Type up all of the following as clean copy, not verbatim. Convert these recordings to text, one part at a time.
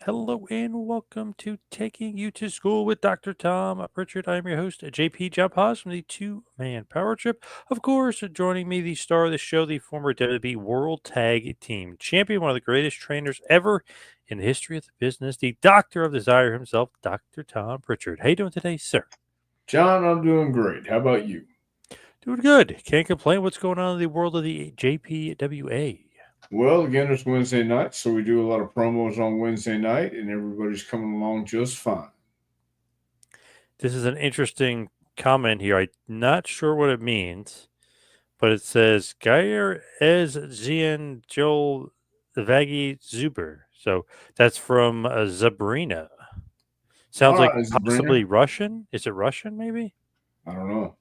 Hello and welcome to Taking You to School with Dr. Tom Prichard. I'm your host, JP John Paz from the Two Man Power Trip. Of course, joining me, the star of the show, the former WWE World Tag Team Champion, one of the greatest trainers ever in the history of the business, the Doctor of Desire himself, Dr. Tom Prichard. How you doing today, sir? John, I'm doing great. How about you? Doing good. Can't complain. What's going on in the world of the JPWA? Well, again, it's Wednesday night, so we do a lot of promos on Wednesday night, and everybody's coming along just fine. This is an interesting comment here. I'm not sure what it means, but it says Geir Ez Zien Joel Vagi Zuber. So that's from Zabrina. Sounds All like right, Sabrina. possibly Russian. Is it Russian, maybe? I don't know.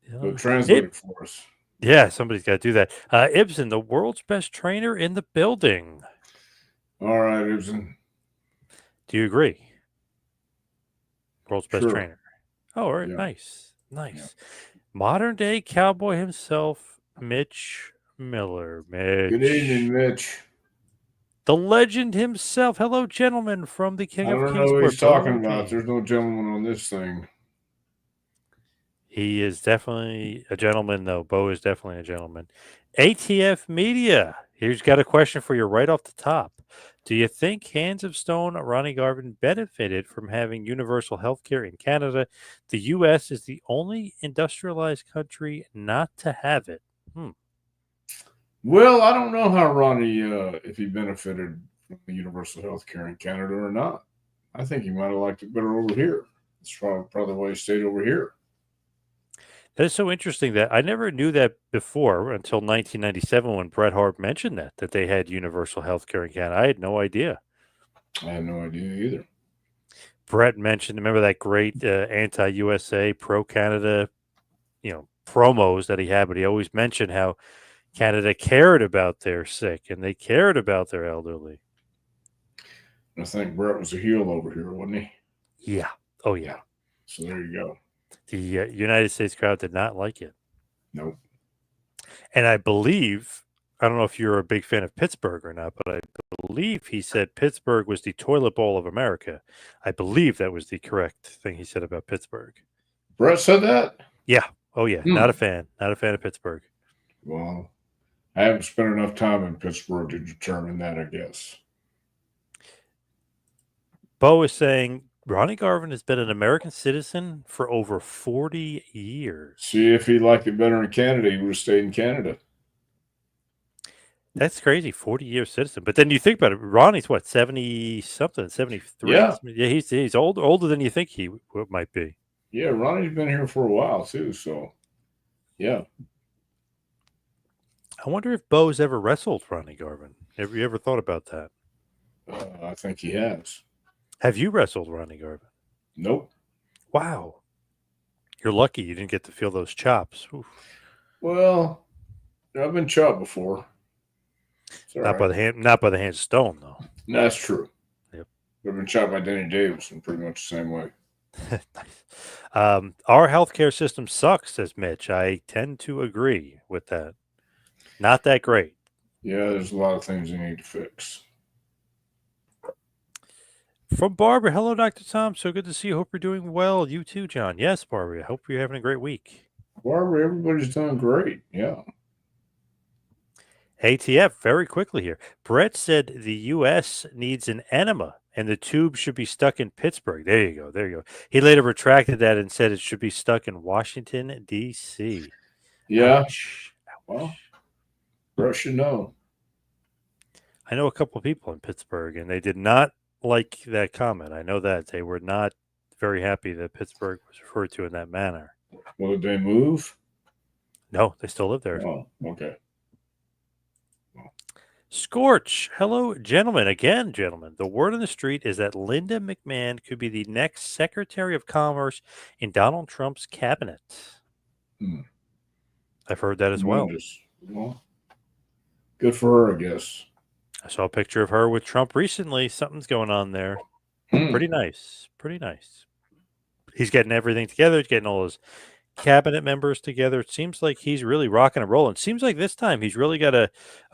So Uh, translate it, it for us. yeah, somebody's got to do that. Ibsen, the world's best trainer in the building. All right, Ibsen. Do you agree? World's best Sure. trainer. Oh, all right. Yeah. Nice. Yeah. Nice. Modern day cowboy himself, Mitch Miller. Good evening, Mitch. Mitch. The legend himself. Hello, gentlemen, from the King I of don't know what Kingsport, he's talking Bo about. There's no James. gentleman on this thing. He is definitely a gentleman, though. Bo is definitely a gentleman. ATF Media. Here's got a question for you right off the top. Do you think Hands of Stone, Ronnie Garvin benefited from having universal health care in Canada? The U.S. is the only industrialized country not to have it. Hmm. Well, I don't know how Ronnie, if he benefited from the universal health care in Canada or not. I think he might have liked it better over here. That's probably why he stayed over here. That is so interesting that I never knew that before until 1997 when Bret Hart mentioned that they had universal health care in Canada. I had no idea. I had no idea either. Bret mentioned, remember that great anti-USA, pro-Canada, promos that he had, but he always mentioned how Canada cared about their sick and they cared about their elderly. I think Brett was a heel over here, wasn't he? Yeah. Oh, Yeah. yeah. So there you go. The United States crowd did not like it. Nope. And I believe, I don't know if you're a big fan of Pittsburgh or not, but I believe he said Pittsburgh was the toilet bowl of America. I believe that was the correct thing he said about Pittsburgh. Brett said that? Yeah. Oh, yeah. Hmm. Not a fan. Not a fan of Pittsburgh. Well, I haven't spent enough time in Pittsburgh to determine that, I guess. Bo is saying Ronnie Garvin has been an American citizen for over 40 years. See, if he liked it better in Canada, he would have stayed in Canada. That's crazy. 40-year citizen. But then you think about it, Ronnie's what, 70 something, 73? Yeah. Yeah, he's older than you think he might be. Yeah, Ronnie's been here for a while, too. So, yeah. I wonder if Bo's ever wrestled Ronnie Garvin. Have you ever thought about that? I think he has. Have you wrestled Ronnie Garvin? Nope. Wow. You're lucky you didn't get to feel those chops. Oof. Well, I've been chopped before. It's all Not right. by the hand, not by the hand of stone, though. That's true. Yep. I've been chopped by Danny Davis in pretty much the same way. Nice. Our healthcare system sucks, says Mitch. I tend to agree with that. Not that great. Yeah, there's a lot of things you need to fix. From Barbara, hello, Dr. Tom. So good to see you. Hope you're doing well. You too, John. Yes, Barbara. I hope you're having a great week. Barbara, everybody's doing great. Yeah. ATF, very quickly here. Brett said the U.S. needs an enema and the tube should be stuck in Pittsburgh. There you go. There you go. He later retracted that and said it should be stuck in Washington, D.C. Yeah. Ouch. Ouch. Well, Brett should know. I know a couple of people in Pittsburgh, and they did not like that comment. I know that. They were not very happy that Pittsburgh was referred to in that manner. Well, did they move? No, they still live there. Oh, okay. Scorch. Hello, gentlemen. Again, gentlemen. The word on the street is that Linda McMahon could be the next Secretary of Commerce in Donald Trump's cabinet. Hmm. I've heard that as well. Well, good for her, I guess. I saw a picture of her with Trump recently. Something's going on there. Hmm. Pretty nice. Pretty nice. He's getting everything together. He's getting all his cabinet members together. It seems like he's really rocking and rolling. It seems like this time he's really got a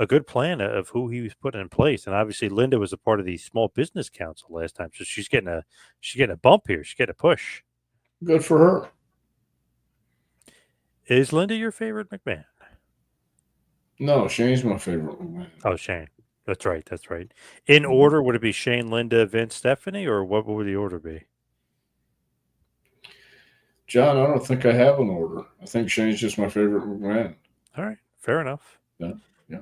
good plan of who he was putting in place. And obviously Linda was a part of the small business council last time. So she's getting a bump here. She's getting a push. Good for her. Is Linda your favorite McMahon? No, Shane's my favorite man. Oh, Shane. That's right. That's right. In Mhm. order, would it be Shane, Linda, Vince, Stephanie, or what would the order be? John, I don't think I have an order. I think Shane's just my favorite man. All right. Fair enough. Yeah, yeah.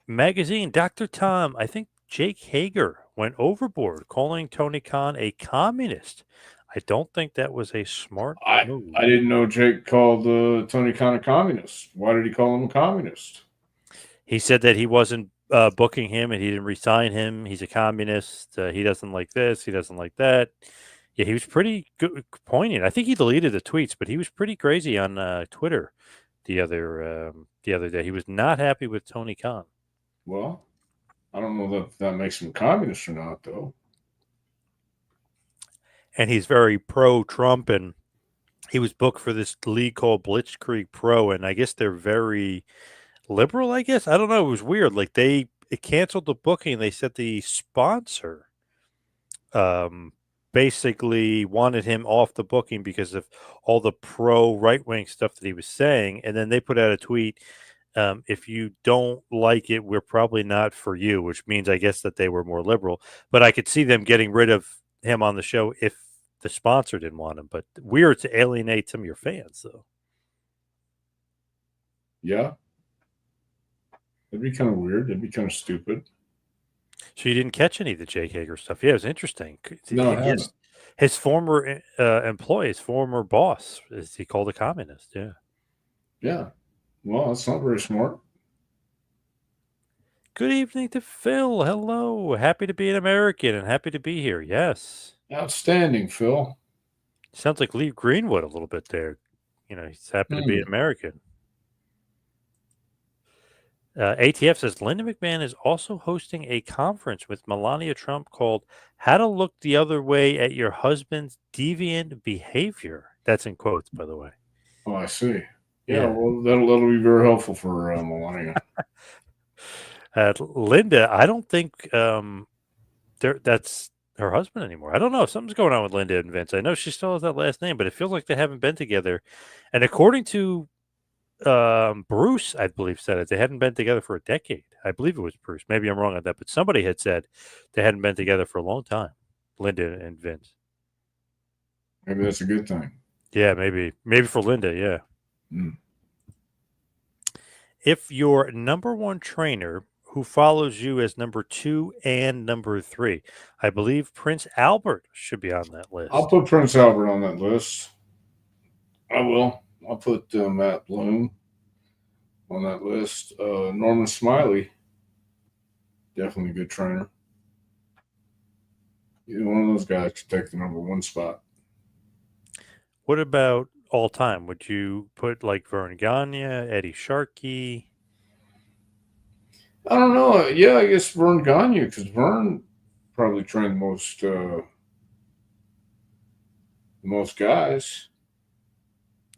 Magazine, Dr. Tom. I think Jake Hager went overboard calling Tony Khan a communist. I don't think that was a smart I move. didn't know Jake called Tony Khan a communist. Why did he call him a communist? He said that he wasn't booking him and he didn't resign him. He's a communist. He doesn't like this. He doesn't like that. Yeah, he was pretty good, poignant. I think he deleted the tweets, but he was pretty crazy on Twitter the other day. He was not happy with Tony Khan, Well, I don't know that that makes him a communist or not, though. and he's very pro Trump. And he was booked for this league called Blitzkrieg Pro, and I guess they're very liberal. I guess I don't know. It was weird. Like it canceled the booking. They said the sponsor um, basically wanted him off the booking because of all the pro right wing stuff that he was saying. And then they put out a tweet. If you don't like it, we're probably not for you, which means I guess that they were more liberal. But I could see them getting rid of him on the show if the sponsor didn't want him. But weird to alienate some of your fans, though. Yeah, that'd be kind of weird. That'd be kind of stupid. So you didn't catch any of the Jake Hager stuff? Yeah, it was interesting. No, I haven't. His former employee, his former boss, is he called a communist? Yeah. Yeah. Well, that's not very smart. Good evening to Phil. Hello. Happy to be an American and happy to be here. Yes. Outstanding, Phil. Sounds like Lee Greenwood a little bit there. He's happy to be an Hmm. American. ATF says Linda McMahon is also hosting a conference with Melania Trump called How to Look the Other Way at Your Husband's Deviant Behavior. That's in quotes, by the way. Oh, I see. Yeah, Yeah. well, that'll be very helpful for Melania. Linda, I don't think that's her husband anymore. I don't know. Something's going on with Linda and Vince. I know she still has that last name, but it feels like they haven't been together. And according to Bruce, I believe, said it. They hadn't been together for a decade. I believe it was Bruce. Maybe I'm wrong on that, but somebody had said they hadn't been together for a long time. Linda and Vince. Maybe that's a good thing. Yeah, maybe for Linda. Yeah. Mm. If your number one trainer who follows you as number 2 and number 3, I believe Prince Albert should be on that list. I'll put Prince Albert on that list. I will. I'll put Matt Bloom on that list. Norman Smiley, definitely a good trainer. Either one of those guys could take the number one spot. What about all time? Would you put like Vern Gagne, Eddie Sharkey? I don't know. Yeah, I guess Vern Gagne, because Vern probably trained the most guys.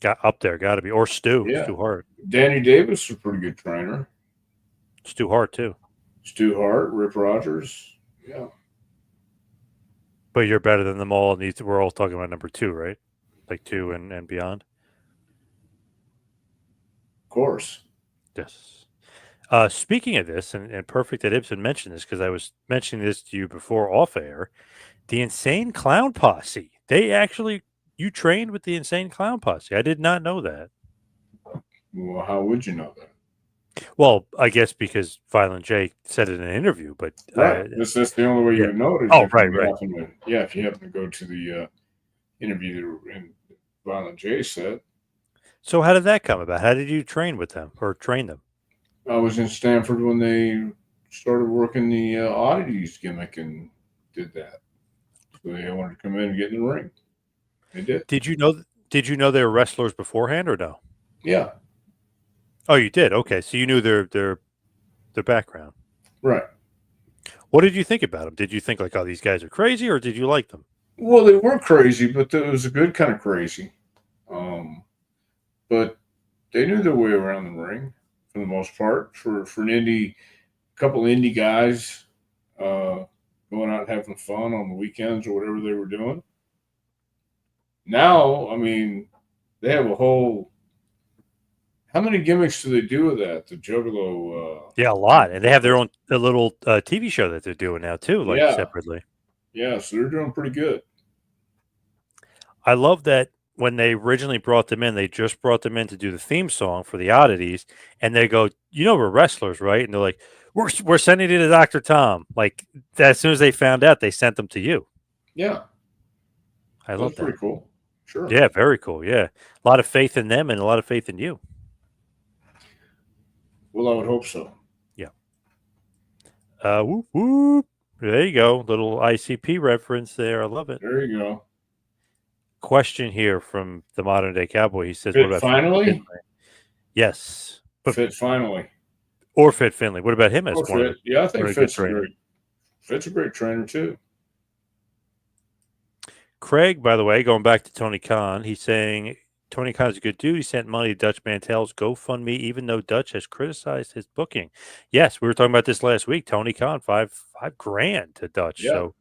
Got up there, got to be. Or Yeah. Stu Hart. Danny Davis was a pretty good trainer. Stu Hart, too. Stu Hart, Rip Rogers. Yeah. But you're better than them all. And we're all talking about number 2, right? Like 2 and beyond? Of course. Yes. Speaking of this, and perfect that Ibsen mentioned this because I was mentioning this to you before off air, the Insane Clown Posse. You trained with the Insane Clown Posse. I did not know that. Well, how would you know that? Well, I guess because Violent J said it in an interview, but Right. That's the only way you yeah. would know it. Is Oh, if right, you right. happen to, if you happen to go to the interview and Violent J said. So how did that come about? How did you train with them or train them? I was in Stanford when they started working the oddities gimmick and did that. So they wanted to come in and get in the ring. They did. Did you know they were wrestlers beforehand or no? Yeah. Oh, you did. Okay, so you knew their background. Right. What did you think about them? Did you think like, oh, these guys are crazy, or did you like them? Well, they were crazy, but it was a good kind of crazy. but they knew their way around the ring for the most part. For an indie, couple indie guys uh, going out and having fun on the weekends or whatever they were doing. Now, I mean, they have a whole. How many gimmicks do they do with that? The Juggalo. Yeah, a lot, and they have their own a little TV show that they're doing now too, like Yeah, separately. yeah. So they're doing pretty good. I love that when they originally brought them in, they just brought them in to do the theme song for the oddities, and they go, "You know, we're wrestlers, right?" And they're like, "We're sending you to Dr. Tom." Like as soon as they found out, they sent them to you. Yeah, I love that's that. pretty cool. Sure. Yeah, very cool. Yeah, a lot of faith in them and a lot of faith in you. Well, I would hope so. Yeah. Whoop whoop. There you go. Little ICP reference there. I love it. There you go. Question here from the modern day cowboy. He says, "What Fit about Fit Finley?" finally. Yes, but Fit finally. or Fit Finley. What about him as Or Fit. Yeah, I one think of the good Fit's a trainers? great. Fit's a great trainer too. Craig, by the way, going back to Tony Khan, he's saying Tony Khan's a good dude. He sent money to Dutch Mantel's GoFundMe, even though Dutch has criticized his booking. Yes, we were talking about this last week. Tony Khan, five grand to Dutch. Yeah. So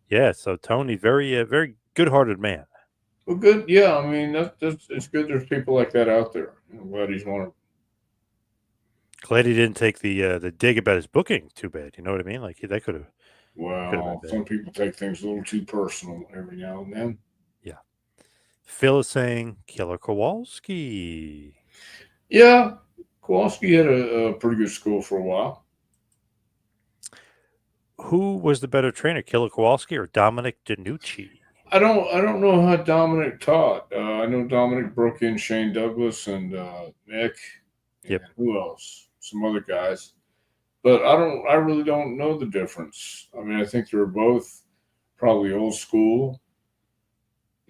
yeah, so Tony, very good hearted man. Well, good. Yeah, I mean that's it's good. There's people like that out there. I'm glad he's one of. Glad he didn't take the dig about his booking too bad. You know what I mean? Like that could have been Well, bad. some people take things a little too personal every now and then. Yeah. Phil is saying Killer Kowalski. Yeah, Kowalski had a pretty good school for a while. Who was the better trainer, Killer Kowalski or Dominic DiNucci? I don't know how Dominic taught. I know Dominic broke in Shane Douglas and Nick and Yep. who else? Some other guys. But I really don't know the difference. I mean, I think they're both probably old school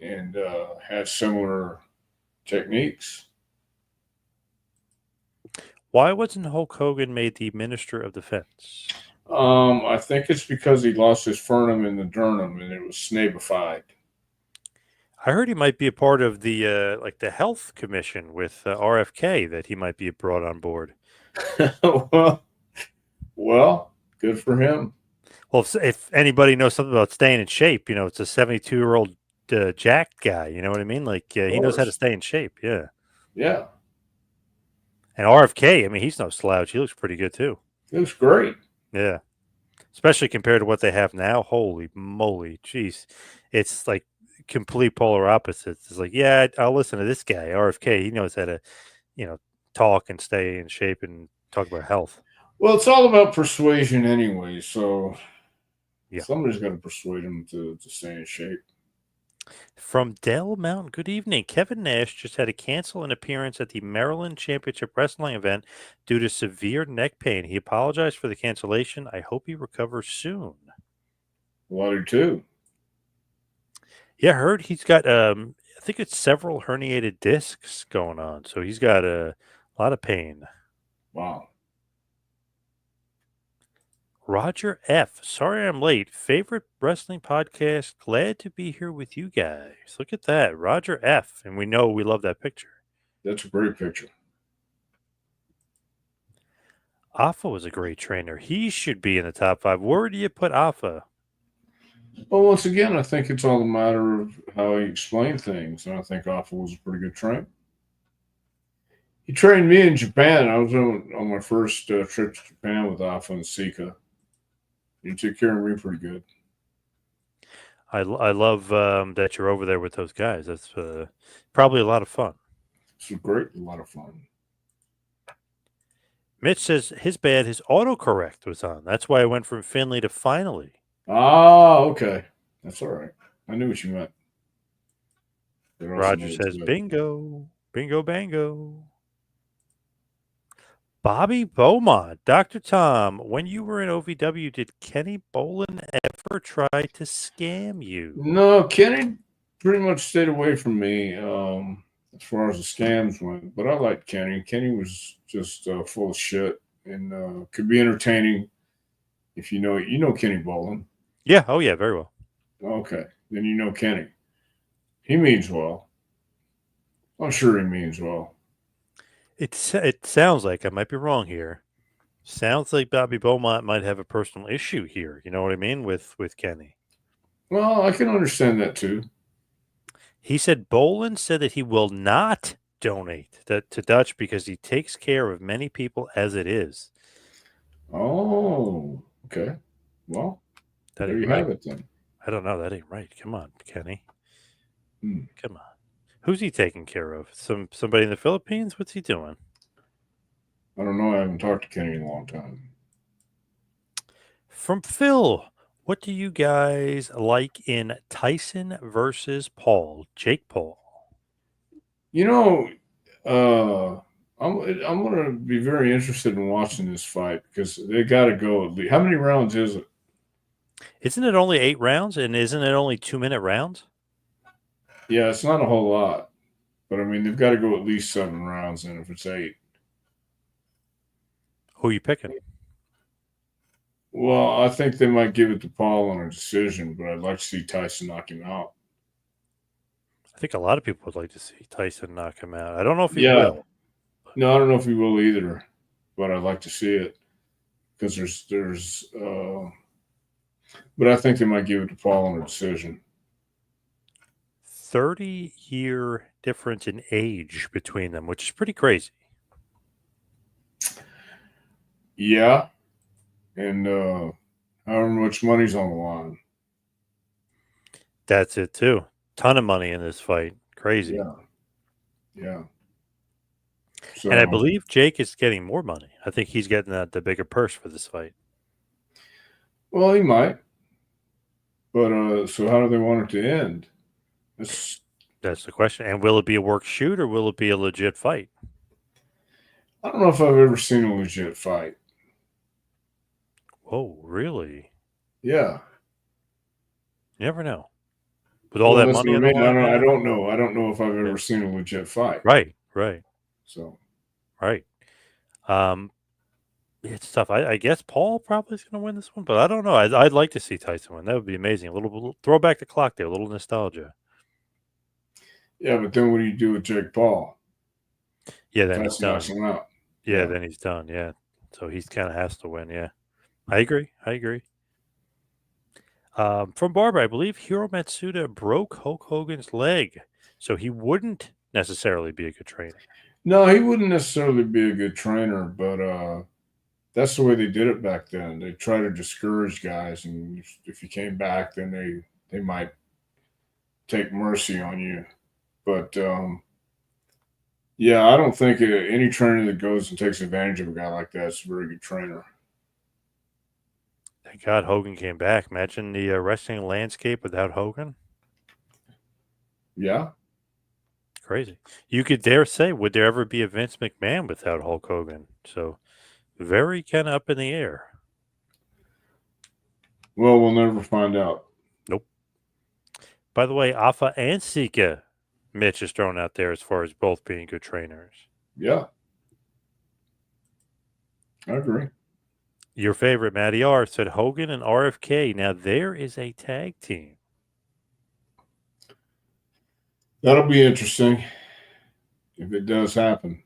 and had similar techniques. Why wasn't Hulk Hogan made the Minister of Defense? I think it's because he lost his fernum in the Durnham and it was snabified. I heard he might be a part of the like the health commission with RFK, that he might be brought on board. well, well, good for him. Well, if anybody knows something about staying in shape, it's a 72-year-old jacked guy. You know what I mean? Like Of he knows how to course. stay in shape. Yeah. Yeah, And RFK, I mean, he's no slouch. He looks pretty good too. it was great. Yeah. Especially compared to what they have now. Holy moly. Jeez. It's like complete polar opposites. It's like, yeah, I'll listen to this guy, RFK. He knows how to, talk and stay in shape and talk about health. Well, it's all about persuasion anyway. So Yeah. somebody's got to persuade him to stay in shape. From Dell Mountain, good evening. Kevin Nash just had to cancel an appearance at the Maryland Championship Wrestling event due to severe neck pain. He apologized for the cancellation. I hope he recovers soon. Well, I do too. Yeah, I heard he's got I think it's several herniated discs going on. So he's got a lot of pain. Wow. Roger F. Sorry I'm late. Favorite wrestling podcast. Glad to be here with you guys. Look at that. Roger F. And we know we love that picture. That's a great picture. Alpha was a great trainer. He should be in the top 5. Where do you put Alpha? Well, once again, I think it's all a matter of how he explained things. And I think Alpha was a pretty good trainer. He trained me in Japan. I was on my first trip to Japan with Alpha and Sika. He took care of me pretty good. I love that you're over there with those guys. That's probably a lot of fun. It's a lot of fun. Mitch says his autocorrect was on. That's why I went from Finley to finally. Ah, okay. That's all right. I knew what you meant. Roger says bingo. Bingo bango. Bobby Beaumont, Dr. Tom, when you were in OVW, did Kenny Bolin ever try to scam you? No, Kenny pretty much stayed away from me as far as the scams went. But I liked Kenny. Kenny was just full of shit and could be entertaining if you know Kenny Bolin. Yeah. Oh, yeah. Very well. Okay, then you know Kenny. He means well. I'm sure he means well. It sounds like I might be wrong here. Sounds like Bobby Beaumont might have a personal issue here. You know what I mean with Kenny. Well, I can understand that too. He said Bolin said that he will not donate to Dutch because he takes care of many people as it is. Oh, okay. Well, That there ain't you right. have it then. I don't know. That ain't right. Come on, Kenny. Hmm. Come on. Who's he taking care of? Somebody in the Philippines? What's he doing? I don't know. I haven't talked to Kenny in a long time. From Phil, what do you guys like in Tyson versus Paul? Jake Paul. You know, uh, I'm going to be very interested in watching this fight because they got to go at least. How many rounds is it? Isn't it only 8 rounds? And isn't it only 2 minute rounds? Yeah, it's not a whole lot, but I mean they've got to go at least 7 rounds. And if it's eight, Who are you picking? well, I think they might give it to Paul on a decision, but I'd like to see Tyson knock him out. I think a lot of people would like to see Tyson knock him out. I don't know if he Yeah, will. no, I don't know if he will either, but I'd like to see it because but I think they might give it to Paul on a decision. 30-year difference in age between them, which is pretty crazy. Yeah, and however much money's on the line. That's it too. Ton of money in this fight. Crazy. Yeah, yeah. And I So, believe Jake is getting more money. I think he's getting the bigger purse for this fight. well, he might, but so how do they want it to end? That's That's the question. And will it be a work shoot or will it be a legit fight? I don't know if I've ever seen a legit fight. Whoa, really? Yeah. You never know. With all Well, that that's money what I on the mean. line, I man. don't know. I don't know if I've Yeah. ever seen a legit fight. Right, right, So right. Um, it's tough. I guess Paul probably is going to win this one, but I don't know. I'd like to see Tyson win. That would be amazing. A little throw back the clock there, a little nostalgia. yeah, but then what do you do with Jake Paul? Yeah, then he's Tyson knocks done. him out. Yeah, Yeah. then he's done. Yeah. So he's kind of has to win. Yeah. I agree. I agree. From Barbara, I believe Hiro Matsuda broke Hulk Hogan's leg, so he wouldn't necessarily be a good trainer. No, he wouldn't necessarily be a good trainer, but that's the way they did it back then. They try to discourage guys, and if you came back, then they might take mercy on you. But yeah, I don't think any trainer that goes and takes advantage of a guy like that is a very good trainer. Thank God Hogan came back. Imagine the wrestling landscape without Hogan. Yeah. Crazy. You could dare say, would there ever be a Vince McMahon without Hulk Hogan? So very kind of up in the air. Well, we'll never find out. Nope. By the way, Alpha and Sika, Mitch is thrown out there as far as both being good trainers. Yeah, I agree. Your favorite, Matty R, said Hogan and RFK. Now there is a tag team. That'll be interesting if it does happen.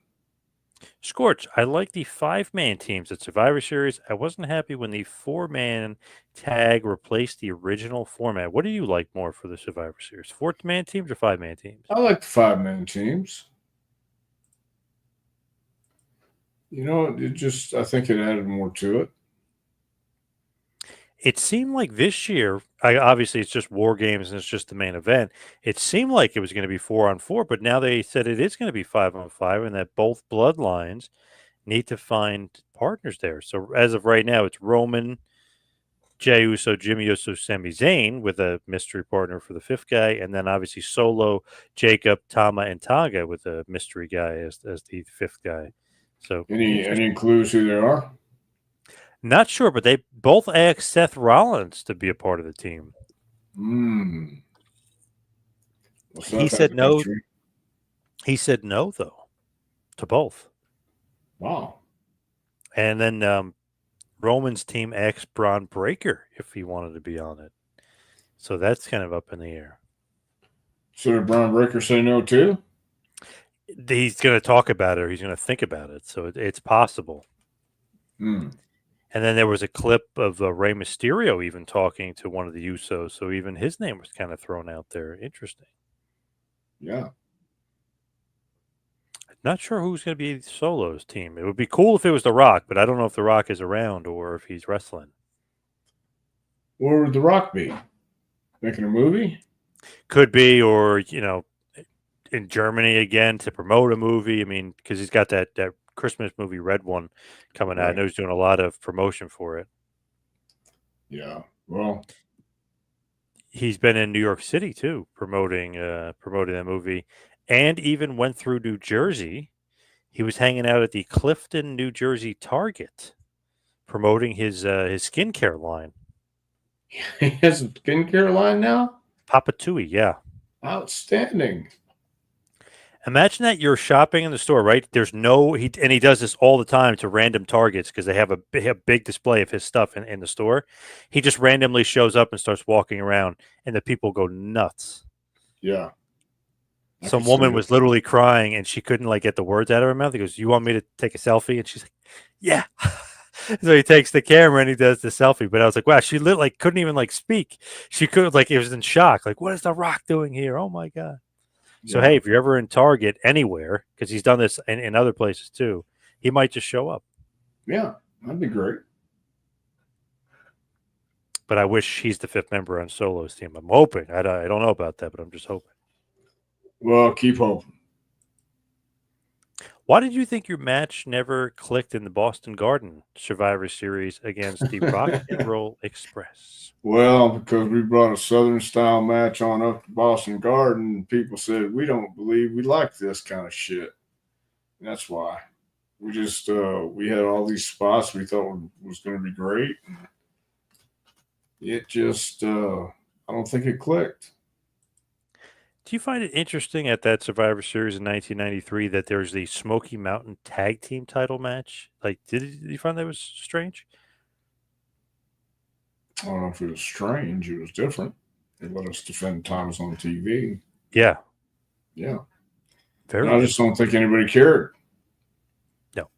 Scorch, I like the 5-man teams at Survivor Series. I wasn't happy when the 4-man tag replaced the original format. What do you like more for the Survivor Series? 4-man teams or 5-man teams? I like the 5-man teams. You know, I think it added more to it. It seemed like this year, obviously it's just War Games and it's just the main event. It seemed like it was going to be 4-on-4, but now they said it is going to be 5-on-5 and that both bloodlines need to find partners there. So as of right now, it's Roman, Jey Uso, Jimmy Uso, Sami Zayn with a mystery partner for the 5th guy, and then obviously Solo, Jacob, Tama, and Taga with a mystery guy as the 5th guy. So Any clues who they are? not sure, but they both asked Seth Rollins to be a part of the team. Hmm. Well, He Seth has said a no. history. He said no, though, to both. Wow. And then Roman's team asked Braun Breaker if he wanted to be on it. So that's kind of up in the air. So did Brian Breaker say no too? he's going to talk about it or he's going to think about it. So it's possible. Hmm. And then there was a clip of Rey Mysterio even talking to one of the Usos. So even his name was kind of thrown out there. Interesting. Yeah. Not sure who's going to be Solo's team. It would be cool if it was The Rock, but I don't know if The Rock is around or if he's wrestling. Where would The Rock be? Making a movie? Could be, or in Germany again to promote a movie. I mean, because he's got that Christmas movie Red One coming out. I Right. know he's doing a lot of promotion for it. Yeah. Well, He's been in New York City too, promoting that movie, and even went through New Jersey. He was hanging out at the Clifton, New Jersey Target, promoting his skincare line. he has a skincare line now? Papa Tui, yeah. Outstanding. Imagine that you're shopping in the store, right? There's no he does this all the time to random Targets because they have a big display of his stuff in the store. He just randomly shows up and starts walking around, and the people go nuts. Yeah. I can Some see woman it. was literally crying, and she couldn't like get the words out of her mouth. He goes, "You want me to take a selfie?" And she's like, "Yeah." So he takes the camera and he does the selfie. But I was like, "Wow!" She like couldn't even like speak. She could like it was in shock. Like, what is The Rock doing here? Oh my god! So hey, Yeah. if you're ever in Target anywhere, because he's done this in other places too, he might just show up. Yeah. That'd be great. But I wish he's the fifth member on Solo's team. I'm hoping. I don't know about that, but I'm just hoping. Well, keep hoping. Why did you think your match never clicked in the Boston Garden Survivor Series against the Rock and Roll Express? Well, because we brought a Southern style match on up to Boston Garden, people said we don't believe we like this kind of shit. And that's why we just we had all these spots we thought was going to be great. It just I don't think it clicked. Do you find it interesting at that Survivor Series in 1993 that there's the Smoky Mountain Tag Team title match? Like, did you find that was strange? I don't know if it was strange. It was different. They let us defend Thomas on TV. Yeah, Yeah, and very I just different. don't think anybody cared. No.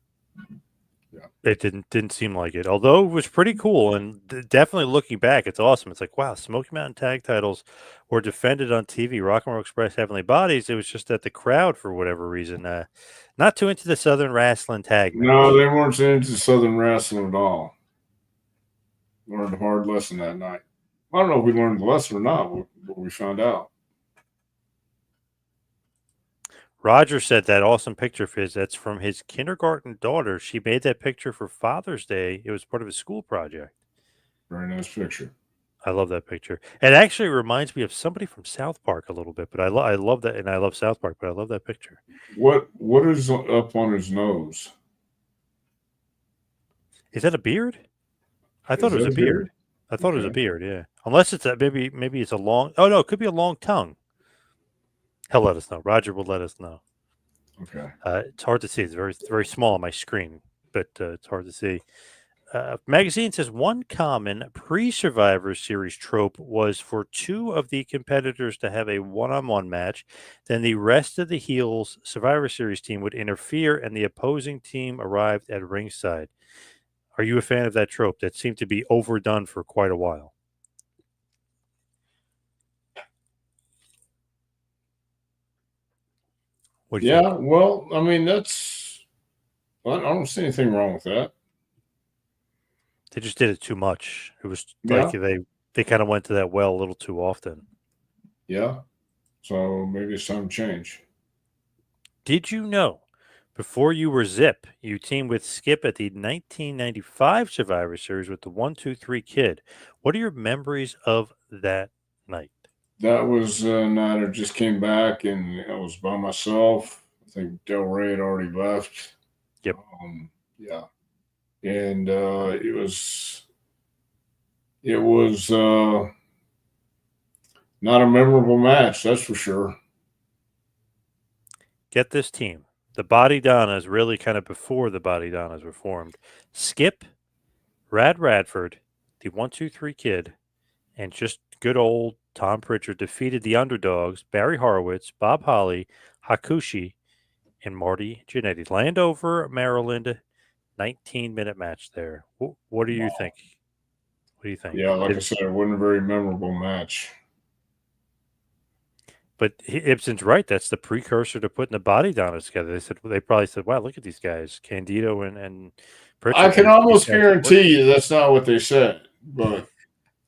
Yeah, It didn't seem like it, although it was pretty cool. And definitely looking back, it's awesome. It's like, wow, Smoky Mountain tag titles were defended on TV. Rock and Roll Express, Heavenly Bodies. It was just that the crowd, for whatever reason, not too into the Southern Wrestling tag no, match. they weren't into Southern wrestling at all. Learned a hard lesson that night. I don't know if we learned the lesson or not, but we found out. Roger said that awesome picture of his. That's from his kindergarten daughter. She made that picture for Father's Day. It was part of his school project. Very nice picture. I love that picture. It actually reminds me of somebody from South Park a little bit, but I love that, and I love South Park, but I love that picture. What is up on his nose? Is that a beard? I thought Is it was that a a beard? beard. I thought it was a Okay. beard. Yeah, unless it's a maybe it's a long. Oh no, it could be a long tongue. He'll let us know. Roger will let us know. Okay. It's hard to see. It's very small on my screen, but it's hard to see. Magazine says one common pre-Survivor Series trope was for two of the competitors to have a one-on-one match. Then the rest of the heels Survivor Series team would interfere, and the opposing team arrived at ringside. Are you a fan of that trope? That seemed to be overdone for quite a while. What do you Yeah. think? Well, I mean, I don't see anything wrong with that. They just did it too much. It was like Yeah. they kind of went to that well a little too often. Yeah. So maybe it's time to change. Did you know before you were Zip, you teamed with Skip at the 1995 Survivor Series with the 1-2-3 Kid? What are your memories of that night? That was a night I just came back and I was by myself. I think Del Rey had already left. Yep. Yeah. And it was not a memorable match, that's for sure. Get this team. The Body Donnas, really kind of before the Body Donnas were formed. Skip, Rad Radford, the 1-2-3 Kid, and just good old Tom Prichard defeated the underdogs, Barry Horowitz, Bob Holly, Hakushi, and Marty Jannetty. Landover, Maryland, 19-minute match there. What do you Wow. think? What do you think? Yeah, like I said, it wasn't a very memorable match. But Ibsen's right. That's the precursor to putting the body downers together. They probably said, "Wow, look at these guys, Candido and I Pritchard. can These almost guys are guarantee working." you that's not what they said. But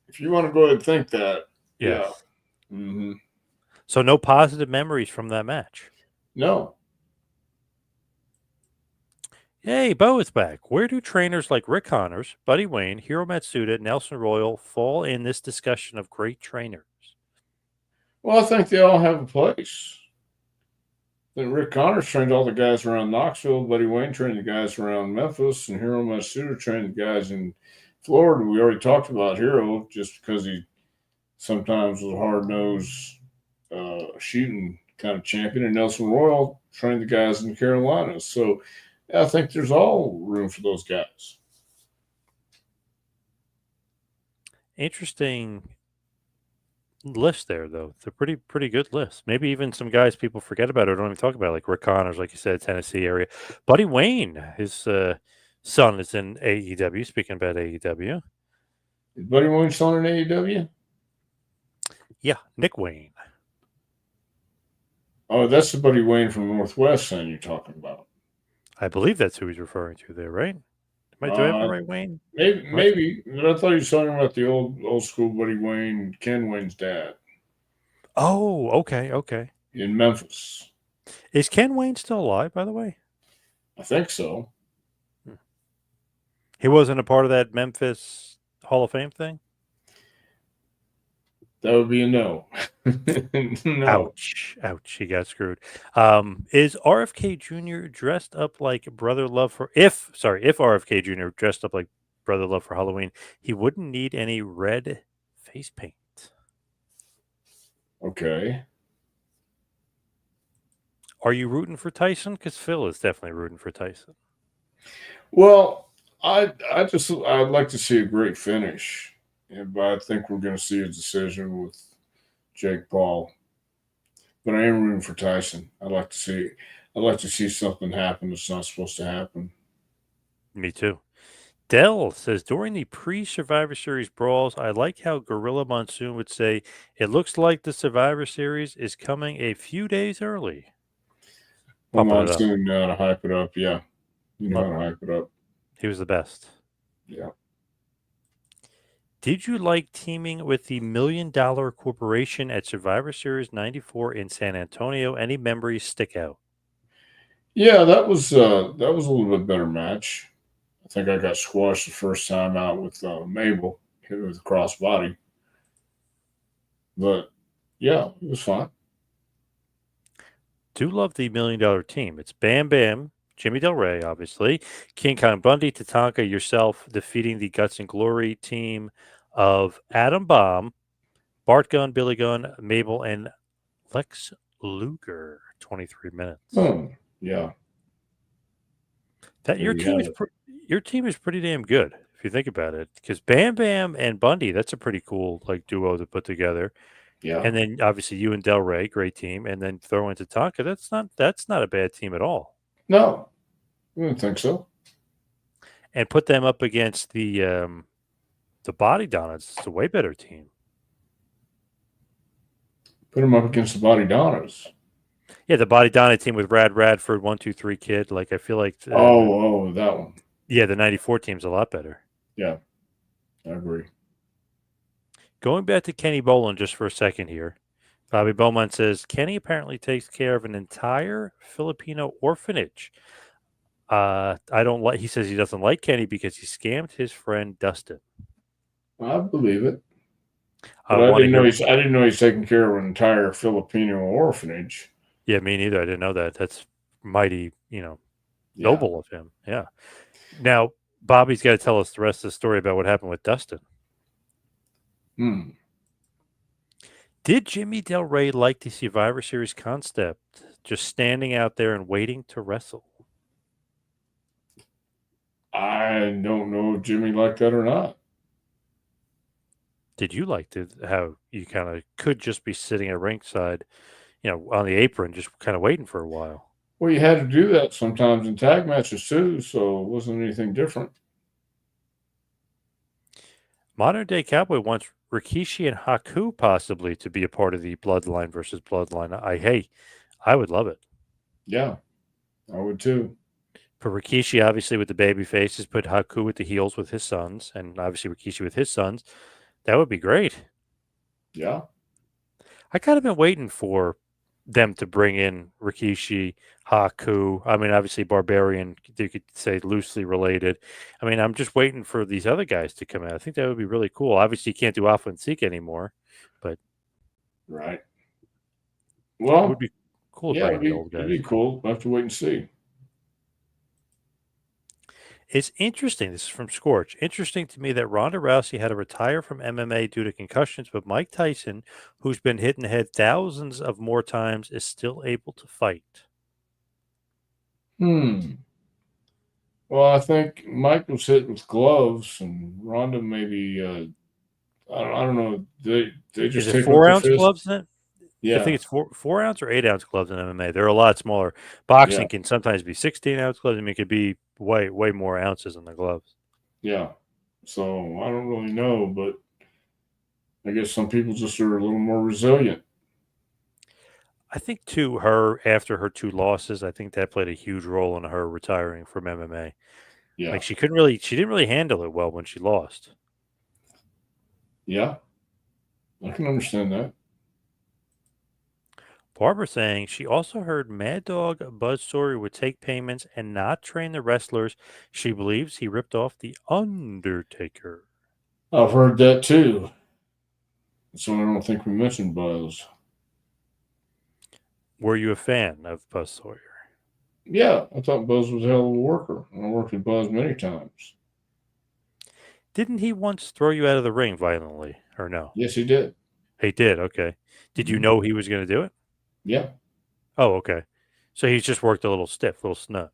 if you want to go ahead and think that, yeah. Yes. Hmm. So no positive memories from that match. No. Hey, Bo is back. Where do trainers like Rick Connors, Buddy Wayne, Hiro Matsuda, Nelson Royal fall in this discussion of great trainers? Well, I think they all have a place. Then Rick Connors trained all the guys around Knoxville. Buddy Wayne trained the guys around Memphis, and Hiro Matsuda trained the guys in Florida. We already talked about Hiro just because he sometimes was a hard nosed shooting kind of champion, and Nelson Royal trained the guys in the Carolinas. So yeah, I think there's all room for those guys. Interesting list there, though. It's a pretty good list. Maybe even some guys people forget about or don't even talk about, like Rick Connors, like you said, Tennessee area. Buddy Wayne, his son is in AEW. Speaking about AEW, Is Buddy Wayne still in AEW? yeah, Nick Wayne. Oh, that's the Buddy Wayne from Northwest then you're talking about. I believe that's who he's referring to there, right? Do I have the Uh, right Wayne? maybe, but I thought he was talking about the old school Buddy Wayne, Ken Wayne's dad Oh, okay. in Memphis. Is Ken Wayne still alive, by the way? I think so. Hmm. He wasn't a part of that Memphis Hall of Fame thing? That would be a no. No. Ouch, he got screwed. Is RFK Jr. dressed up like Brother Love for if RFK Jr. dressed up like Brother Love for Halloween, he wouldn't need any red face paint. Okay. Are you rooting for Tyson? Because Phil is definitely rooting for Tyson. Well, I'd like to see a great finish, but I think we're going to see a decision with Jake Paul. But I am rooting for Tyson. I'd like to see something happen that's not supposed to happen. Me too. Dell says during the pre-Survivor Series brawls, I like how Gorilla Monsoon would say, "It looks like the Survivor Series is coming a few days early." Well, Pumping it up. Monsoon know how to hype it up. Yeah, you know Love how to it. hype it up. He was the best. Yeah. Did you like teaming with the $1 million Corporation at Survivor Series 94 in San Antonio? Any memories stick out? Yeah, that was a little bit better match. I think I got squashed the first time out with Mabel, hit her with a crossbody. But yeah, it was fun. Do love the $1 million team. It's Bam Bam, Jimmy Del Rey, obviously, King Kong Bundy, Tatanka, yourself defeating the Guts and Glory team of Adam Bomb, Bart Gunn, Billy Gunn, Mabel, and Lex Luger. 23 minutes. Oh, yeah, That there you have it. your team is pretty damn good if you think about it. Because Bam Bam and Bundy, that's a pretty cool like duo to put together. Yeah. And then obviously you and Del Rey, great team, and then throw into Tonka. That's not a bad team at all. No, I don't think so. And put them up against the Body Donuts. It's a way better team. Put him up against the Body Donnas. Yeah, the Body Donna team with Brad Radford, 1, 2, 3 Kid. Like I feel like That one. yeah, the '94 team's a lot better. Yeah, I agree. Going back to Kenny Bolin just for a second here. Bobby Beaumont says Kenny apparently takes care of an entire Filipino orphanage. I don't like. He says he doesn't like Kenny because he scammed his friend Dustin. I believe it, I but want to hear. I didn't know he's taking care of an entire Filipino orphanage. Yeah, me neither. I didn't know that. That's mighty, Yeah. noble of him. Yeah. Now Bobby's got to tell us the rest of the story about what happened with Dustin. Hmm. Did Jimmy Del Rey like the Survivor Series concept, just standing out there and waiting to wrestle? I don't know if Jimmy liked that or not. Did you like how you kind of could just be sitting at ringside, on the apron, just kind of waiting for a while? Well, you had to do that sometimes in tag matches too, so it wasn't anything different. Modern day Cowboy wants Rikishi and Haku possibly to be a part of the Bloodline versus Bloodline. I would love it. Yeah, I would too. For Rikishi, obviously with the baby faces, put Haku with the heels with his sons, and obviously Rikishi with his sons. That would be great. Yeah. I kind of been waiting for them to bring in Rikishi, Haku. I mean, obviously Barbarian, you could say loosely related. I mean, I'm just waiting for these other guys to come out. I think that would be really cool. Obviously, you can't do Alpha and Seek anymore, but Right. it would Well, be cool to yeah, bring in the old it'd guys. be cool. We'll have to wait and see. It's interesting. This is from Scorch. Interesting to me that Ronda Rousey had to retire from MMA due to concussions, but Mike Tyson, who's been hit in the head thousands of more times, is still able to fight. Hmm. Well, I think Mike was hit with gloves, and Ronda maybe. I don't know. They Is just it take with their 4 ounce gloves fists. then? I think Yeah. it's 4 ounce or 8 ounce gloves in MMA. They're a lot smaller. Boxing Yeah. can sometimes be 16 ounce gloves. I mean, it could be way more ounces in the gloves. Yeah. So I don't really know, but I guess some people just are a little more resilient. I think too, her after her two losses, I think that played a huge role in her retiring from MMA. Yeah. Like she didn't really handle it well when she lost. Yeah. I can understand that. Barbara saying she also heard Mad Dog Buzz Story would take payments and not train the wrestlers. She believes he ripped off The Undertaker. I've heard that too. So I don't think we mentioned Buzz. Were you a fan of Buzz Sawyer? Yeah, I thought Buzz was a hell of a worker. I worked with Buzz many times. Didn't he once throw you out of the ring violently, or no? Yes, he did. He did, okay. Did you Hmm. know he was gonna do it? Yeah. Oh, okay. So he's just worked a little stiff, a little snug.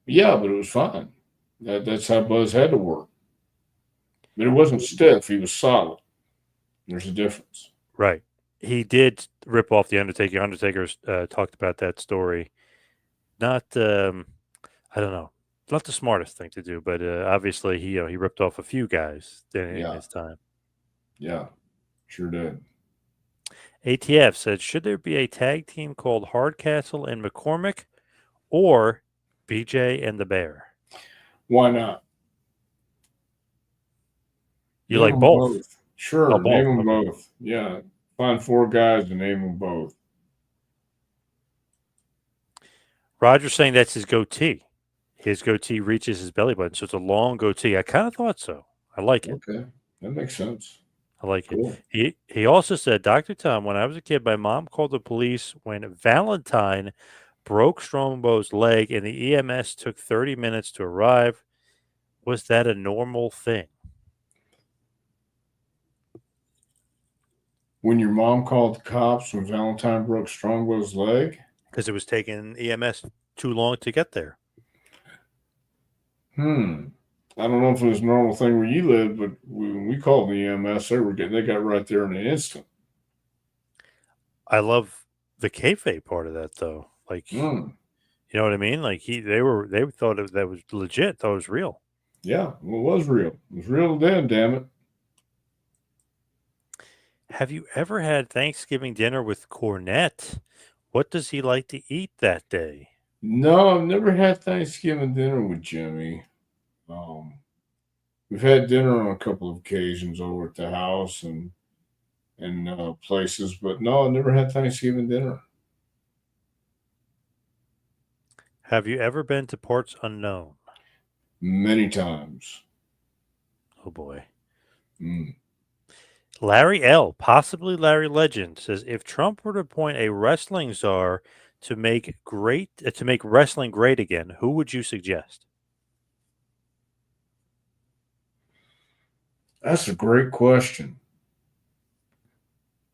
Yeah, but it was fine. That's how Buzz had to work. But it wasn't stiff. He was solid. There's a difference. Right. He did rip off The Undertaker. Undertaker's talked about that story. Not, I don't know, not the smartest thing to do, but obviously he ripped off a few guys in Yeah. his time. Yeah. Sure did. ATF said, should there be a tag team called Hardcastle and McCormick or BJ and the Bear? Why not? You Name like them both? both. Oh, Sure. Name both. them Okay. both. Yeah. Find four guys and name them both. Roger's saying that's his goatee. His goatee reaches his belly button, so it's a long goatee. I kind of thought so. I like it. Okay. That makes sense. I like it. Cool. He also said, Dr. Tom, when I was a kid, my mom called the police when Valentine broke Strongbow's leg and the EMS took 30 minutes to arrive. Was that a normal thing? When your mom called the cops when Valentine broke Strongbow's leg? Because it was taking EMS too long to get there. Hmm. I don't know if it was a normal thing where you lived, but when we called the EMS, they got right there in an instant. I love the kayfabe part of that, though. Like, Hmm. you know what I mean? Like they thought that was legit. Thought it was real. Yeah, well, it was real. It was real then, damn it. Have you ever had Thanksgiving dinner with Cornette? What does he like to eat that day? No, I've never had Thanksgiving dinner with Jimmy. Um, we've had dinner on a couple of occasions over at the house and places, but no, I never had Thanksgiving dinner. Have you ever been to parts unknown? Many times. Oh boy. Mm. Larry L, possibly Larry Legend, says if Trump were to appoint a wrestling czar to make wrestling great again, who would you suggest? That's a great question.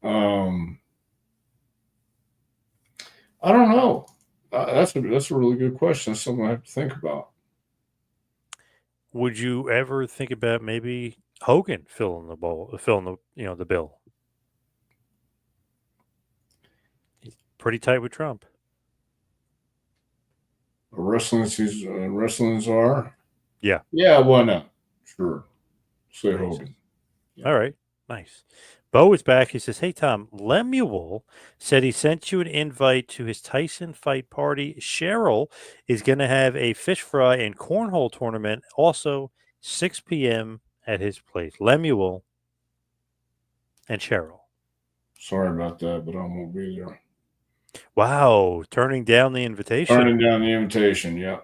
Um, I don't know. That's a really good question. That's something I have to think about. Would you ever think about maybe Hogan filling the the bill? He's pretty tight with Trump. A wrestling czar. Yeah. Yeah, why not? Sure. Say Nice. Hogan. Yeah. All right. Nice. Bo is back. He says, "Hey Tom, Lemuel said he sent you an invite to his Tyson fight party. Cheryl is going to have a fish fry and cornhole tournament, also 6 p.m. at his place. Lemuel and Cheryl. Sorry about that, but I won't be there. Wow, turning down the invitation. Turning down the invitation. Yeah.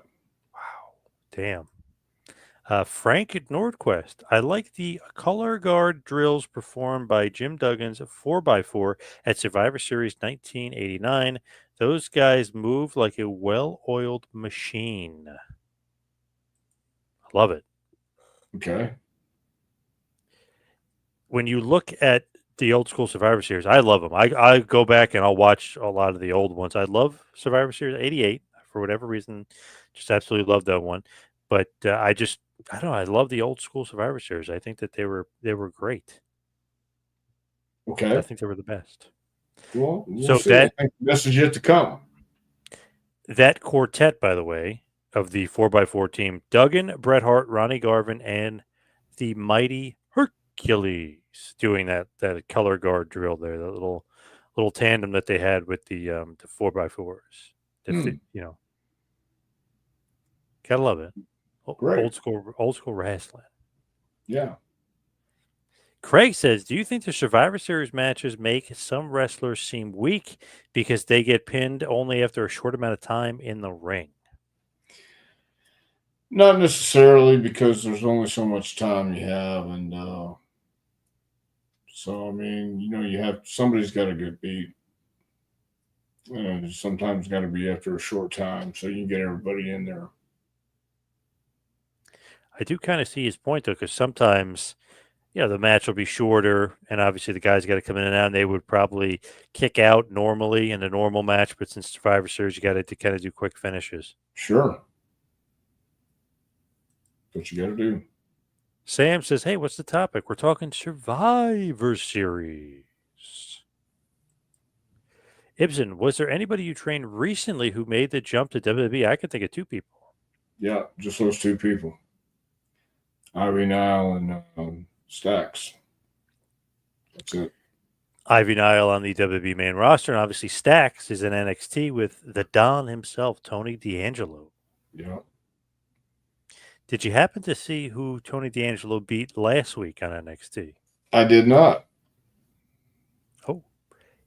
Wow, damn." Frank at Nordquest. I like the color guard drills performed by Jim Duggan's 4x4 at Survivor Series 1989. Those guys move like a well oiled machine. I love it. Okay. When you look at the old school Survivor Series, I love them. I go back and I'll watch a lot of the old ones. I love Survivor Series 88 for whatever reason. Just absolutely love that one. But I don't know. I love the old school Survivor Series. I think that they were great. I Okay. think they were the best. Well, we'll So see. I think the best is yet to come. that quartet, by the way, of the 4x4 team, Duggan, Bret Hart, Ronnie Garvin, and the mighty Hercules doing that color guard drill there, that little tandem that they had with the 4x4s. Hmm. Gotta love it. Great. Old school wrestling. Yeah. Craig says, "Do you think the Survivor Series matches make some wrestlers seem weak because they get pinned only after a short amount of time in the ring?" Not necessarily because there's only so much time you have, and so I mean, you have somebody's got to get beat, and sometimes got to be after a short time, so you can get everybody in there. I do kind of see his point though, because sometimes, the match will be shorter, and obviously the guys got to come in and out, and they would probably kick out normally in a normal match, but since Survivor Series, you got to kind of do quick finishes. Sure. What you got to do. Sam says, "Hey, what's the topic? We're talking Survivor Series." Ibsen, was there anybody you trained recently who made the jump to WWE? I could think of two people. Yeah, just those two people, Ivy Nile and Stacks. That's it. Ivy Nile on the WWE main roster, and obviously Stax is in NXT with the Don himself, Tony D'Angelo. Yeah. Did you happen to see who Tony D'Angelo beat last week on NXT? I did not. Oh,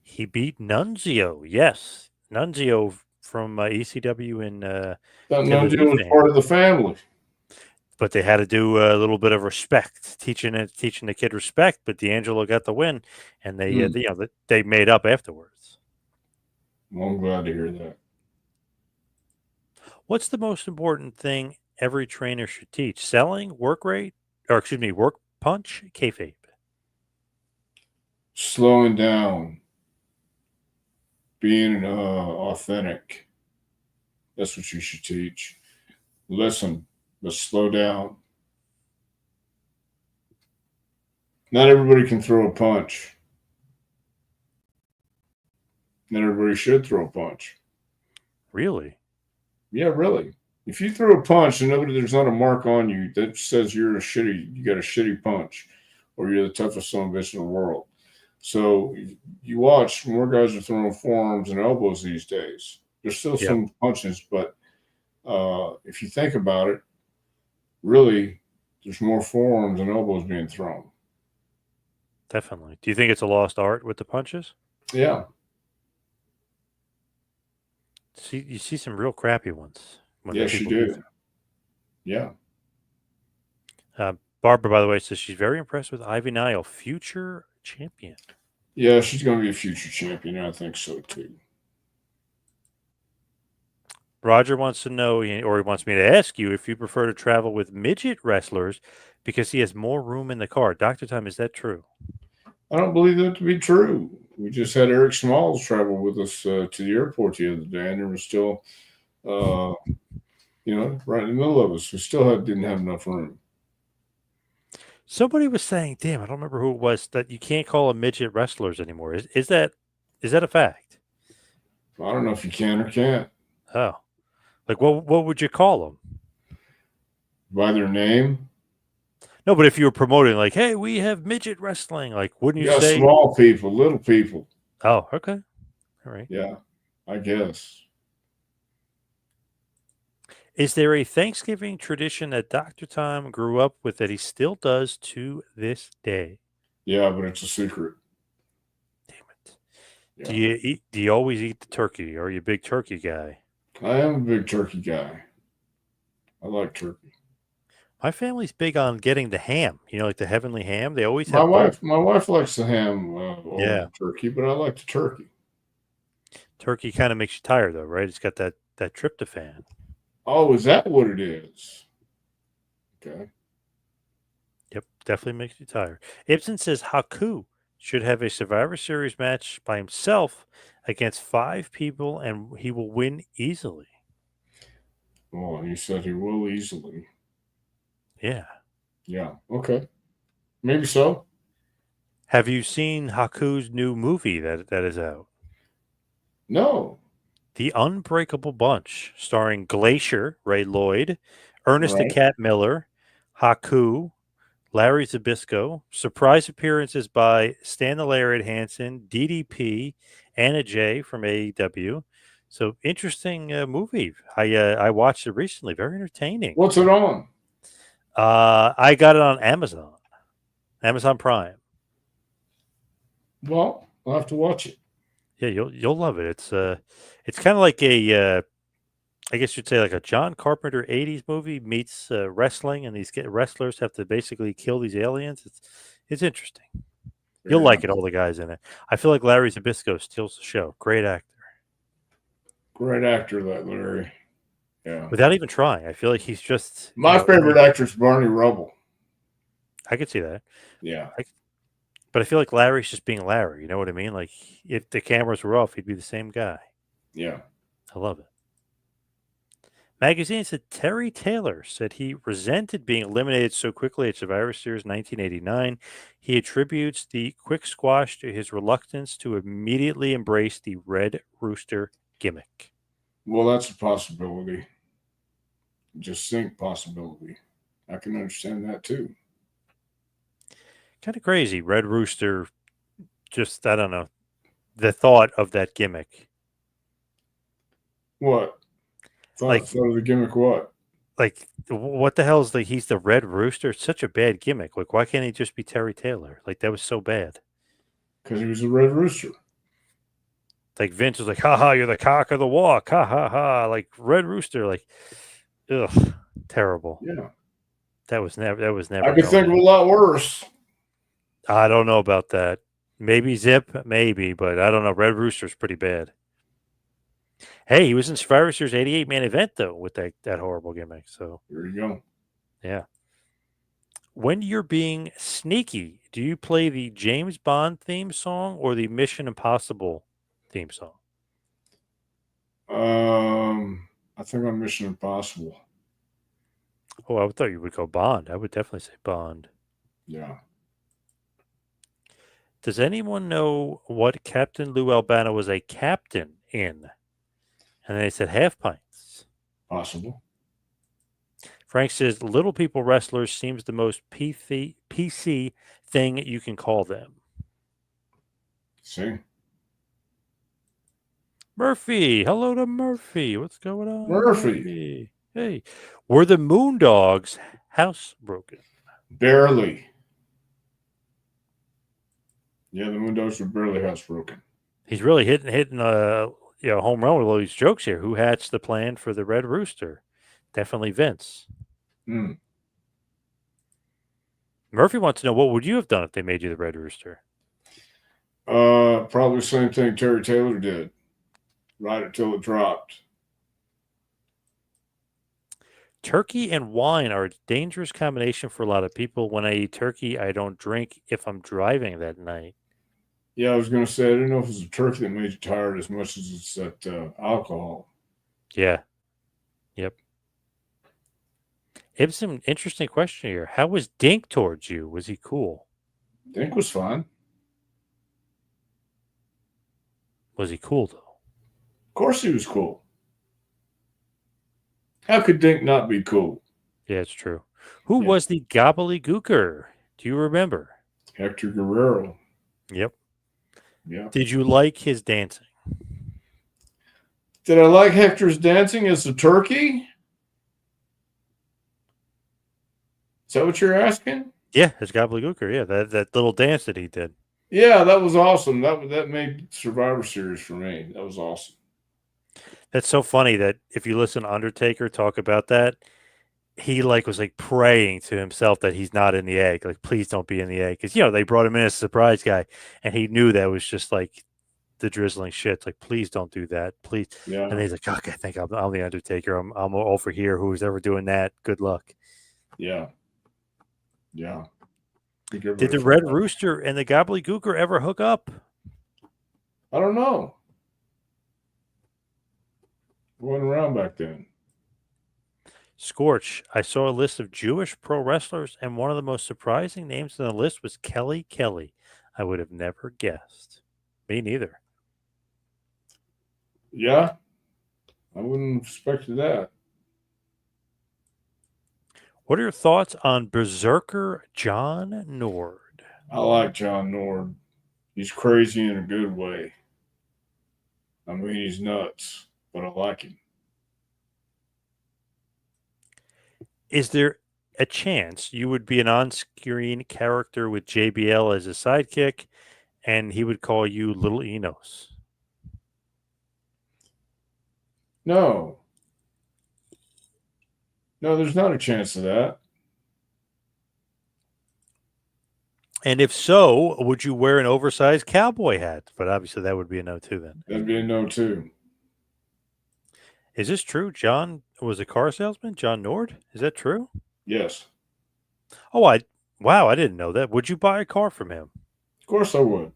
he beat Nunzio. Yes, Nunzio from ECW and Thought Tennessee Nunzio was fame. part of the family. But they had to do a little bit of respect, teaching the kid respect. But D'Angelo got the win, and they made up afterwards. Well, I'm glad to hear that. What's the most important thing every trainer should teach? Selling, work rate, or excuse me, work punch, kayfabe. Slowing down, being authentic. That's what you should teach. Listen, but slow down. Not everybody can throw a punch. Not everybody should throw a punch. Really? Yeah, really. If you throw a punch and there's not a mark on you that says you got a shitty punch, or you're the toughest son of a bitch in the world. So you watch, more guys are throwing forearms and elbows these days. There's still Yeah, some punches, but if you think about it, really, there's more forearms and elbows being thrown. definitely. Do you think it's a lost art with the punches? Yeah, You see some real crappy ones when the yes, you people do. do. Yeah, Barbara, by the way, says she's very impressed with Ivy Nile, future champion. yeah, she's going to be a future champion. I think so too. Roger wants to know, or he wants me to ask you, if you prefer to travel with midget wrestlers because he has more room in the car. Dr. Time, is that true? I don't believe that to be true. We just had Eric Smalls travel with us to the airport the other day, and there was still, uh, right in the middle of us. We still didn't have enough room. Somebody was saying, damn, I don't remember who it was, that you can't call them midget wrestlers anymore. Is that a fact? I don't know if you can or can't. Oh, Like what would you call them? By their name. No, but if you were promoting, like, hey, we have midget wrestling, like, wouldn't you Yeah, say? small people, little people. Oh, okay, all right. Yeah, I guess. Is there a Thanksgiving tradition that Doctor Tom grew up with that he still does to this day? Yeah, but it's a secret. Damn it! Do Yeah, you eat? Do you always eat the turkey? Or are you a big turkey guy? I am a big turkey guy. I like turkey. My family's big on getting the ham. You know, like the heavenly ham. They always My have both. wife, my wife likes the ham over Yeah, the turkey, but I like the turkey. turkey kind of makes you tired, though, right? It's got that tryptophan. Oh, is that what it is? Okay. Yep, definitely makes you tired. Ibsen says Haku should have a Survivor Series match by himself against 5 people, and he will win easily. Oh, he said he will easily. Yeah. Yeah. Okay. Maybe so. Have you seen Haku's new movie that is out? No. The Unbreakable Bunch, starring Glacier, Ray Lloyd, Ernest the Right. Cat Miller, Haku, Larry Zabisco, surprise appearances by Stan the Lariat Hansen, DDP, Anna Jay from AEW. So interesting movie. I watched it recently. Very entertaining. What's it on? I got it on Amazon, Amazon Prime. Well, I'll have to watch it. Yeah, you'll love it. It's kind of like a I guess you'd say like a John Carpenter '80s movie meets wrestling, and these wrestlers have to basically kill these aliens. It's interesting. You'll Yeah. like it. All the guys in it. I feel like Larry Zabisco steals the show. Great actor, Great actor, that Larry. Yeah. without even trying. I feel like he's just My favorite actor is Barney Rubble. I could see that. Yeah. I, but I feel like Larry's just being Larry. You know what I mean? Like if the cameras were off, he'd be the same guy. Yeah. I love it. Magazine said Terry Taylor said he resented being eliminated so quickly at Survivor Series 1989. He attributes the quick squash to his reluctance to immediately embrace the Red Rooster gimmick. Well, that's a possibility. Just think possibility. I can understand that too. Kind of crazy. Red Rooster, just, I don't know, the thought of that gimmick. What? Like, Thought of the gimmick what? what the hell is he's the Red Rooster? It's such a bad gimmick. Like, why can't he just be Terry Taylor? Like, that was so bad. Because he was a Red Rooster. Like Vince was like, "Ha ha, you're the cock of the walk, ha ha ha!" Like Red Rooster, like, ugh, terrible. Yeah. That was I never could going think of a in. lot worse. I don't know about that. Maybe Zip, maybe, but I don't know. Red Rooster's pretty bad. Hey, he was in Survivor Series '88 main event though with that horrible gimmick. So Here you go. yeah. When you're being sneaky, do you play the James Bond theme song or the Mission Impossible theme song? I think on Mission Impossible. Oh, I thought you would go Bond. I would definitely say Bond. Yeah. Does anyone know what Captain Lou Albano was a captain in? And they said half pints. Possible. Frank says little people wrestlers seems the most PC thing you can call them. See? Murphy, hello to Murphy. What's going on, Murphy. Murphy? Hey, were the Moondogs housebroken? Barely. Yeah, the Moondogs were barely housebroken. He's really hitting home run with all these jokes here. Who hatched the plan for the Red Rooster? Definitely Vince. Hmm. Murphy wants to know what would you have done if they made you the Red Rooster? Probably the same thing Terry Taylor did. Ride it till it dropped. Turkey and wine are a dangerous combination for a lot of people. When I eat turkey, I don't drink if I'm driving that night. Yeah, I was going to say, I didn't know if it was a turkey that made you tired as much as it's that alcohol. Yeah. Yep. Ibsen, interesting question here. How was Dink towards you? Was he cool? Dink was fine. Was he cool, though? Of course he was cool. How could Dink not be cool? Yeah, it's true. Who Yeah. was the gobbledygooker? Do you remember? Hector Guerrero. Yep. Yeah. Did you like his dancing? Did I like Hector's dancing as a turkey? Is that what you're asking? Yeah, his gobbledygooker. Yeah, that little dance that he did. Yeah, that was awesome. That made Survivor Series for me. That was awesome. That's so funny that if you listen to Undertaker talk about that, he was like praying to himself that he's not in the egg. Like, please don't be in the egg, because they brought him in as a surprise guy, and he knew that was just like the drizzling shit. Like, please don't do that, please. And Yeah. he's like, okay, I think I'm the Undertaker. I'm over here. Who's ever doing that? Good luck. Yeah. Yeah. I think Did everybody the felt Red that. Rooster and the Gobbledygooker ever hook up? I don't know. I wasn't around back then. Scorch, I saw a list of Jewish pro wrestlers, and one of the most surprising names on the list was Kelly Kelly. I would have never guessed. Me neither. Yeah. I wouldn't have expected that. What are your thoughts on Berserker John Nord? I like John Nord. He's crazy in a good way. I mean, he's nuts, but I like him. Is there a chance you would be an on screen character with JBL as a sidekick and he would call you Little Enos? No. No, there's not a chance of that. And if so, would you wear an oversized cowboy hat? But obviously that would be a no too then. That'd be a no, too. Is this true? John was a car salesman? John Nord? Is that true? Yes. Oh, wow, I didn't know that. Would you buy a car from him? Of course I would.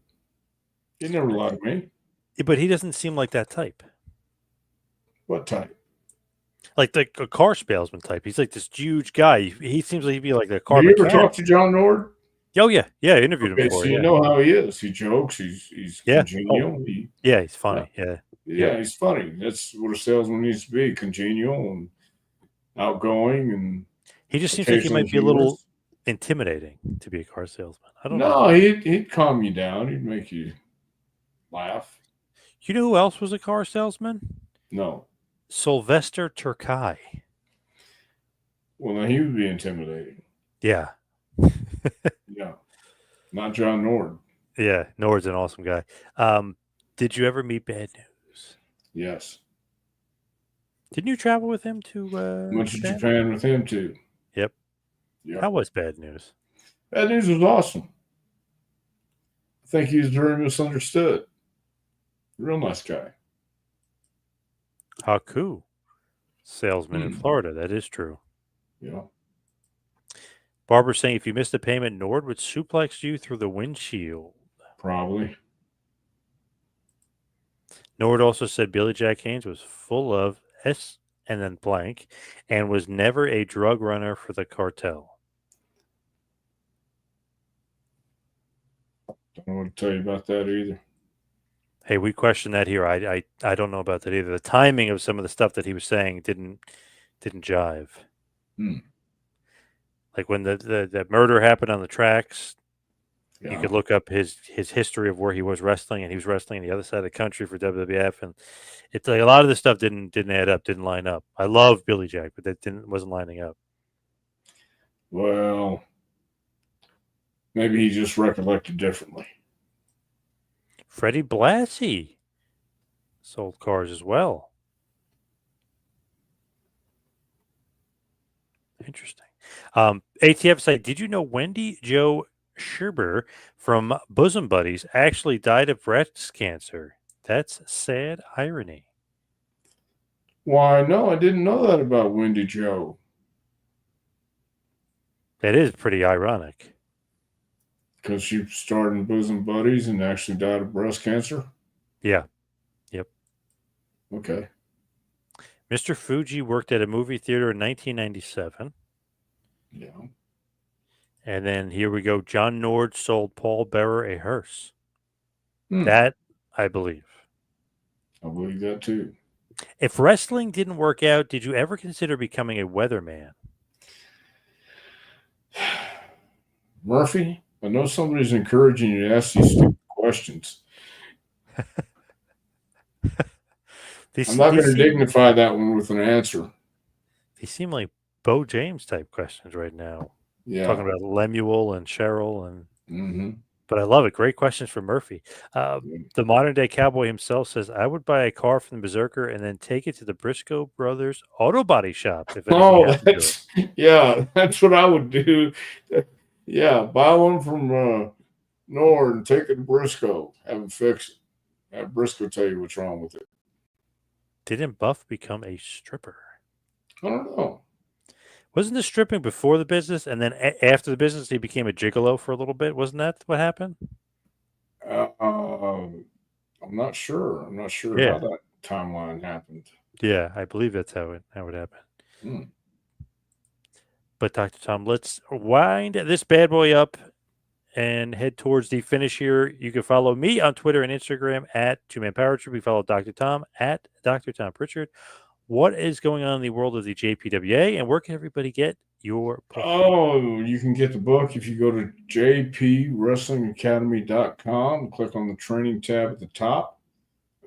He never lied to me. Yeah, but he doesn't seem like that type. What type? Like a car salesman type. He's like this huge guy. He seems like he'd be like a car Have you ever mechanic. talked to John Nord? Oh yeah, yeah. I interviewed him Okay, so before. you Yeah, know how he is. He jokes. He's yeah. Oh, congenial. yeah. He's Yeah, funny. Yeah, yep. yeah, he's funny. That's what a salesman needs to be: congenial and outgoing and He just seems like he occasionally might be a little humorous. intimidating to be a car salesman. I don't know. No, he'd calm you down. He'd make you laugh. You know who else was a car salesman? No, Sylvester Turkai. well then he would be intimidating. Yeah, Yeah, not John Nord. yeah. Nord's an awesome guy. Did you ever meet Bad News? Yes, Didn't you travel with him to went to Japan? Japan with him too. Yep. Yeah, How was Bad News? Bad News was awesome. I think he was very misunderstood. Real nice guy. Haku, salesman in Hmm. Florida. That is true. Yeah, Barbara saying if you missed a payment, Nord would suplex you through the windshield. probably. Nord also said Billy Jack Haynes was full of S and then blank and was never a drug runner for the cartel. Don't know what to tell you about that either. Hey, we questioned that here. I don't know about that either. The timing of some of the stuff that he was saying didn't jive. Hmm. Like when the murder happened on the tracks, you Yeah. could look up his history of where he was wrestling, and he was wrestling on the other side of the country for WWF, and it's like a lot of this stuff didn't add up, didn't line up. I love Billy Jack, but that didn't wasn't lining up. Well, maybe he just recollected differently. Freddie Blassie sold cars as well. Interesting. ATF site, did you know Wendy Joe Sherber from Bosom Buddies actually died of breast cancer? That's sad irony. Why, no, I didn't know that about Wendy Joe. That is pretty ironic. Because she starred in Bosom Buddies and actually died of breast cancer. Yeah. Yep. Okay. Mr. Fuji worked at a movie theater in 1997. Yeah. And then here we go. John Nord sold Paul Bearer a hearse. Hmm. That I believe. I believe that too. If wrestling didn't work out, did you ever consider becoming a weatherman? Murphy, I know somebody's encouraging you to ask these stupid questions. I'm not These going to seem dignify that one with an answer. like Bo James type questions right now. Talking Yeah. about Lemuel and Cheryl and Mm-hmm. but I love it. Great questions from Murphy. The modern day cowboy himself says, I would buy a car from the Berserker and then take it to the Briscoe Brothers Auto Body Shop if anything Oh, happened to it. that's what I would do. Yeah, buy one from Nord and take it to Briscoe. Have him fix it. Have Briscoe tell you what's wrong with it. Didn't Buff become a stripper? I don't know. Wasn't the stripping before the business and then after the business he became a gigolo for a little bit? Wasn't that what happened? Uh, um, I'm not sure. I'm not sure Yeah. how that timeline happened. Yeah, I believe that's how it happened. Hmm. But Dr. Tom, let's wind this bad boy up and head towards the finish here. You can follow me on Twitter and Instagram at Two Man Power Trip. You follow Dr. Tom at Dr. Tom Prichard. What is going on in the world of the JPWA, and where can everybody get your book? Oh, you can get the book if you go to jpwrestlingacademy.com, click on the training tab at the top,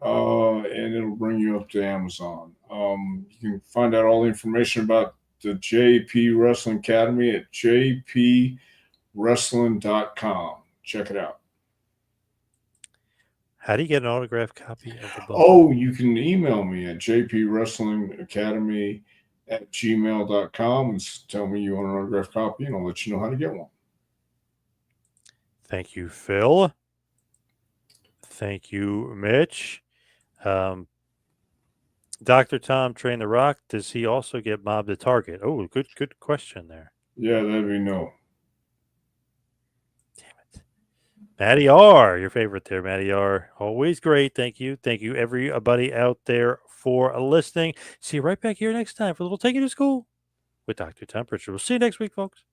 and it'll bring you up to Amazon. You can find out all the information about the JP Wrestling Academy at jpwrestling.com. Check it out. How do you get an autographed copy of the book? Oh, you can email me at jpwrestlingacademy@gmail.com and tell me you want an autographed copy, and I'll let you know how to get one. Thank you, Phil. Thank you, Mitch. Dr. Tom Train the Rock, does he also get mobbed at Target? Oh, good question there. Yeah, that'd be no. Damn it. Matty R, your favorite there, Matty R. Always great. Thank you. Thank you, everybody out there for listening. See you right back here next time for a little Take You to School with Dr. Tom Pritchard. We'll see you next week, folks.